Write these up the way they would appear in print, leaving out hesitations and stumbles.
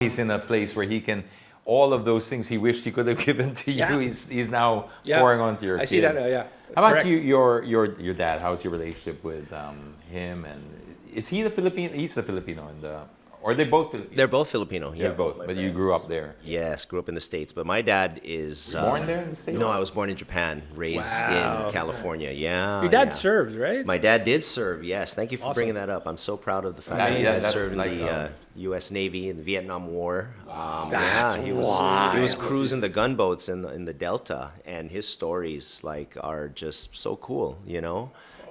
he's in a place where he can, all of those things he wished he could have given to you, he's now pouring onto your kid. I see that. Yeah. How about you, your dad? How's your relationship with him? And is he the Filipino? He's the Filipino in the. Or are they both Filipino? They're both Filipino. Yeah, They're both. But you grew up there. Yes, grew up in the States. But my dad is Born there in the States? No, I was born in Japan, raised in California. Yeah. Your dad served, right? My dad did serve. Yes, thank you for bringing that up. I'm so proud of the fact that he had served in the U.S. Navy in the Vietnam War. He was cruising the gunboats in the Delta, and his stories are just so cool.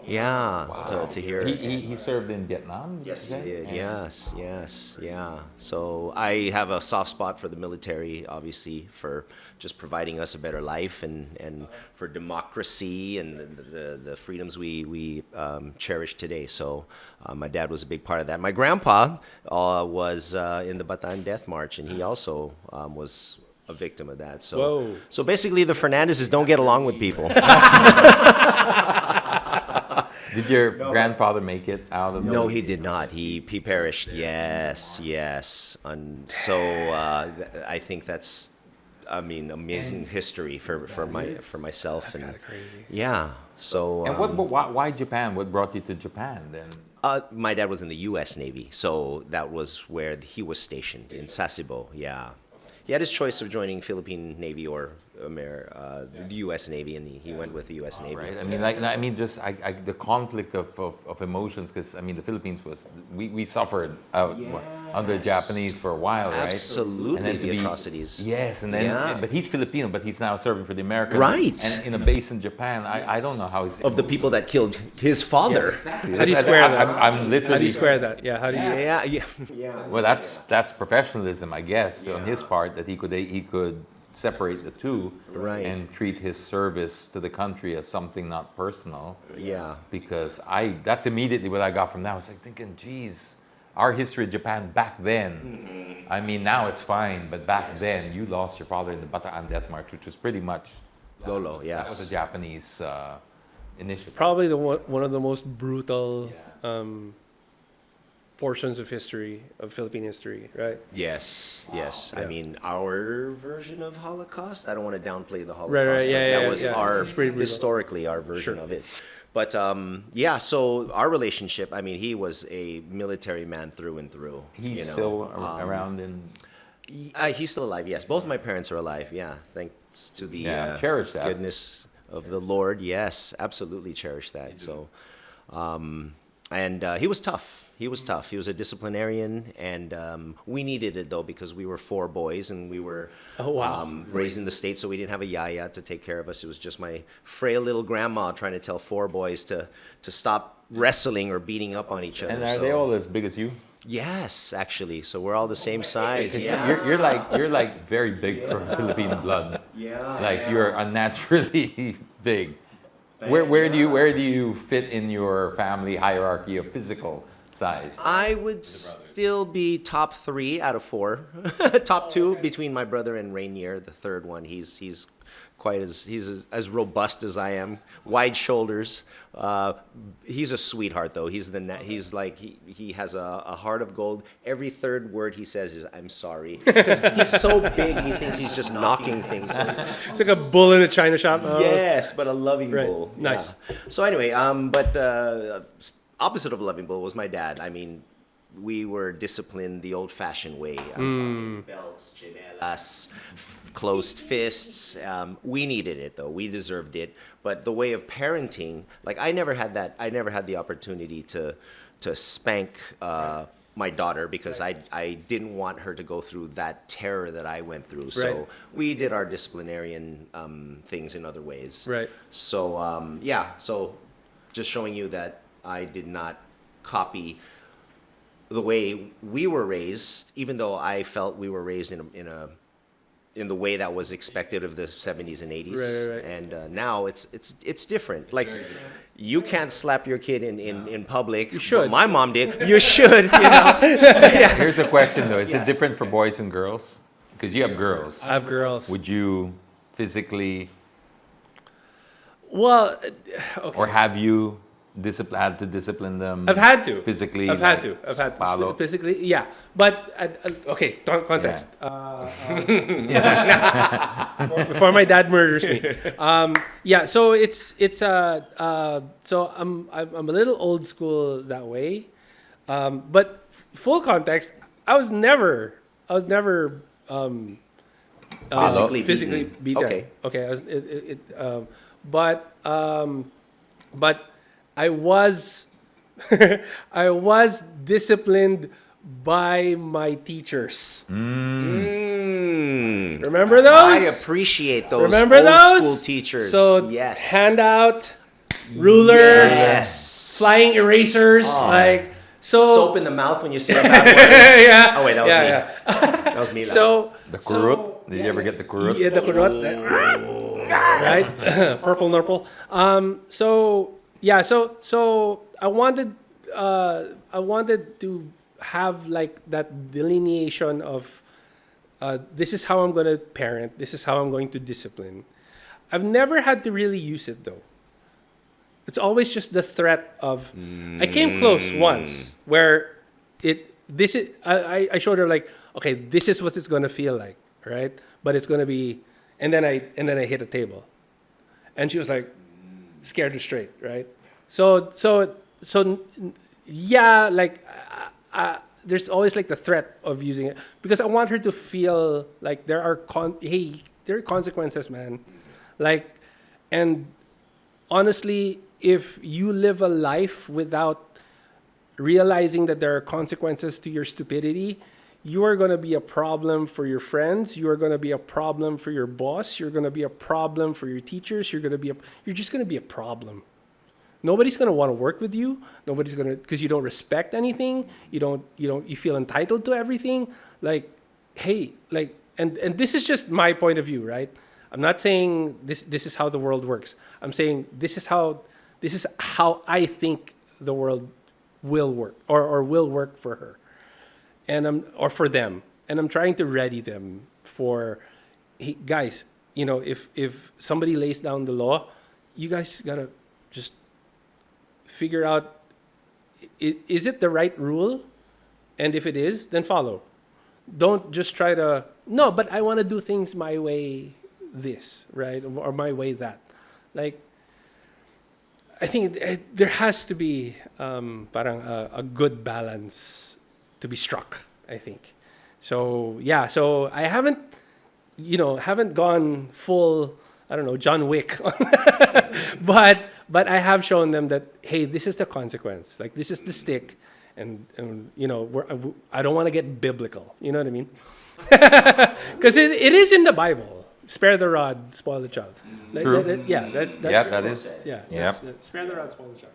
Yeah, to hear. He served in Vietnam? Yes, he did. Yes, yeah. So I have a soft spot for the military, obviously, for just providing us a better life and for democracy and the freedoms we cherish today. So my dad was a big part of that. My grandpa was in the Bataan Death March, and he also was a victim of that. So basically, the Fernandezes don't get along with people. Did your grandfather make it out of? No, he did not. He perished. Yes. And so I think that's, amazing history for myself. That's kind of crazy. Yeah. So. And why Japan? What brought you to Japan then? My dad was in the U.S. Navy, so that was where he was stationed in Sasebo. Yeah. He had his choice of joining Philippine Navy or the U.S. Navy, and he went with the U.S. Navy. Right. The conflict of emotions, because the Philippines we suffered under Japanese for a while, right? Absolutely, the atrocities. Yes, and then but he's Filipino, but he's now serving for the Americans. Right. And in a base in Japan, I don't know how he's of the people that killed his father. Yeah, exactly. How do you square that? I'm literally. How do you square that? Yeah. How do you? Yeah. Well, that's professionalism, I guess, on his part, that he could separate the two, right, and treat his service to the country as something not personal. Yeah. Because that's immediately what I got from that. I was thinking, geez, our history of Japan back then. Now it's fine, but back then you lost your father in the Bataan Death March, which was pretty much Dolo. Yes. That was a Japanese initiative. Probably one of the most brutal portions of history, of Philippine history, right? Yes. Yeah. Our version of Holocaust, I don't want to downplay the Holocaust. Right, that was historically our version of it. But so our relationship, he was a military man through and through. He's still around he's still alive, yes. Both of my parents are alive, yeah. Thanks to the cherish that. Goodness of the Lord. Yes, absolutely cherish that. So, he was tough. He was a disciplinarian, and we needed it, though, because we were 4 boys, and we were raised in the States, so we didn't have a yaya to take care of us. It was just my frail little grandma trying to tell 4 boys to stop wrestling or beating up on each other. And are they all as big as you? Yes, actually. So we're all the same size. Yeah. You're like very big for Philippine blood. Yeah. You're unnaturally big. Where do you fit in your family hierarchy of physical size? I would still be top 3 out of 4. Top 2 between my brother and Rainier, the third one. He's as robust as I am, wide shoulders. He's a sweetheart, though. He has a heart of gold. Every third word he says is "I'm sorry," because he's so big. He thinks he's just knocking things. It's like a bull in a china shop. Yes, but a loving bull. Nice. Yeah. So anyway, opposite of a loving bull was my dad. We were disciplined the old-fashioned way. Belts, chinelas, closed fists. We needed it, though. We deserved it. But the way of parenting, I never had that. I never had the opportunity to spank my daughter because I didn't want her to go through that terror that I went through. So we did our disciplinarian things in other ways. Right. So So just showing you that I did not copy the way we were raised, even though I felt we were raised in the way that was expected of the 70s and 80s. Right. And now it's different. You can't slap your kid in public. You should. My mom did. You should. Here's a question, though. Is it different for boys and girls? Because you have girls. I have girls. Would you physically... Well, okay. Or have you had to discipline them. I've had to. Physically. I've had to. Palo. Physically, yeah. But okay, context. Before my dad murders me. Yeah. So so I'm a little old school that way. But full context, I was never physically beaten. Okay. But I was I was disciplined by my teachers. Remember those? I appreciate those Remember old those? school teachers. So yes. handout, ruler, Yes. flying erasers, like so. Soap in the mouth when you say a bad word. Yeah. Oh wait, that was me. Yeah. That was me. So The kurut. Did you ever get the kurut? yeah, the kurut, right? Purple nurple. So I wanted to have like that delineation of this is how I'm going to parent, this is how I'm going to discipline. I've never had to really use it though. It's always just the threat of. I came close once where I showed her like, okay, this is what it's going to feel like, right? But it's going to be, and then I hit a table, and she was like, scared her straight, right? So yeah, like there's always like the threat of using it because I want her to feel like there are consequences, man. Like, and honestly, if you live a life without realizing that there are consequences to your stupidity, you are going to be a problem for your friends. You are going to be a problem for your boss. You're going to be a problem for your teachers. You're just going to be a problem. Nobody's going to want to work with you. Nobody's going to, because you don't respect anything. You feel entitled to everything. Like, hey, like, and this is just my point of view, right? I'm not saying this is how the world works. I'm saying this is how I think the world will work or will work for her. Or for them. And I'm trying to ready them for, hey, guys, if somebody lays down the law, you guys got to just figure out, is it the right rule? And if it is, then follow. Don't just try to, no, but I want to do things my way this, right? Or my way that. Like, I think there has to be parang a good balance to be struck, I think. So yeah, so I haven't gone full, I don't know, John Wick, but I have shown them that, hey, this is the consequence. Like, this is the stick, and I don't want to get biblical. You know what I mean? Because it is in the Bible. Spare the rod, spoil the child. True. That is. Yeah. Spare the rod, spoil the child.